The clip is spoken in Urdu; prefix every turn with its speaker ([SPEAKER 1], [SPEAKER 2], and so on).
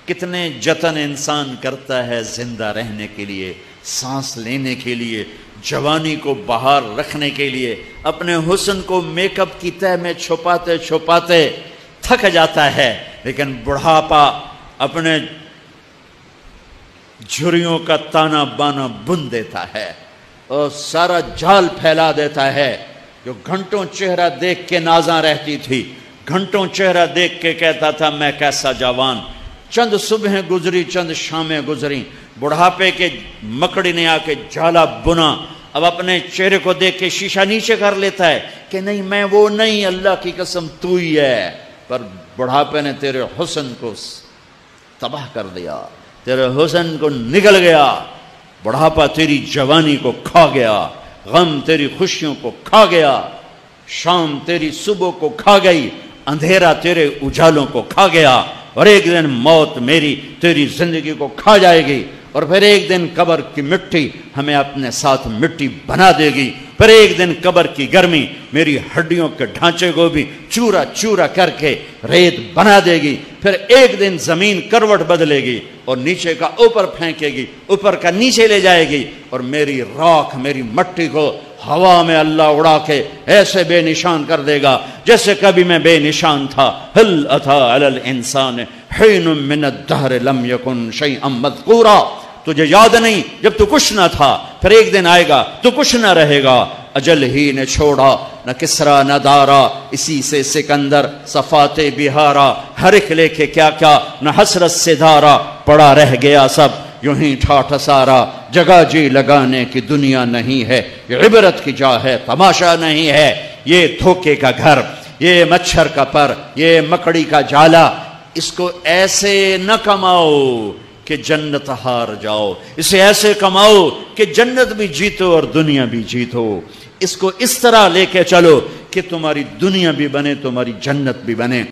[SPEAKER 1] کتنے جتن انسان کرتا ہے زندہ رہنے کے لیے، سانس لینے کے لیے، جوانی کو بہار رکھنے کے لیے، اپنے حسن کو میک اپ کی تہ میں چھپاتے چھپاتے تھک جاتا ہے، لیکن بڑھاپا اپنے جھریوں کا تانا بانا بن دیتا ہے اور سارا جال پھیلا دیتا ہے۔ جو گھنٹوں چہرہ دیکھ کے نازاں رہتی تھی، گھنٹوں چہرہ دیکھ کے کہتا تھا میں کیسا جوان، چند صبحیں گزری، چند شامیں گزری، بڑھاپے کے مکڑی نے آ کے جالا بنا، اب اپنے چہرے کو دیکھ کے شیشہ نیچے کر لیتا ہے کہ نہیں میں وہ نہیں، اللہ کی قسم تو ہی ہے، پر بڑھاپے نے تیرے حسن کو تباہ کر دیا، تیرے حسن کو نگل گیا، بڑھاپا تیری جوانی کو کھا گیا، غم تیری خوشیوں کو کھا گیا، شام تیری صبح کو کھا گئی، اندھیرا تیرے اجالوں کو کھا گیا، اور ایک دن موت میری تیری زندگی کو کھا جائے گی، اور پھر ایک دن قبر کی مٹی ہمیں اپنے ساتھ مٹی بنا دے گی، پھر ایک دن قبر کی گرمی میری ہڈیوں کے ڈھانچے کو بھی چورا چورا کر کے ریت بنا دے گی، پھر ایک دن زمین کروٹ بدلے گی اور نیچے کا اوپر پھینکے گی، اوپر کا نیچے لے جائے گی، اور میری راکھ میری مٹی کو ہوا میں اللہ اڑا کے ایسے بے نشان کر دے گا جیسے کبھی میں بے نشان تھا۔ هل اتى على الانسان حين من الدهر لم يكن شيئا مذكورا، تجھے یاد نہیں جب تو کچھ نہ تھا، پھر ایک دن آئے گا تو کچھ نہ رہے گا۔ اجل ہی نے چھوڑا نہ کسرا نہ دارا، اسی سے سکندر صفات بہارا، ہر ایک لے کے کیا کیا نہ حسرت سے دھارا، پڑا رہ گیا سب یوں ہی ٹھاٹھ سارا، جگہ جی لگانے کی دنیا نہیں ہے، یہ عبرت کی جا ہے تماشا نہیں ہے، یہ دھوکے کا گھر، یہ مچھر کا پر، یہ مکڑی کا جالا، اس کو ایسے نہ کماؤ کہ جنت ہار جاؤ، اسے ایسے کماؤ کہ جنت بھی جیتو اور دنیا بھی جیتو، اس کو اس طرح لے کے چلو کہ تمہاری دنیا بھی بنے تمہاری جنت بھی بنے۔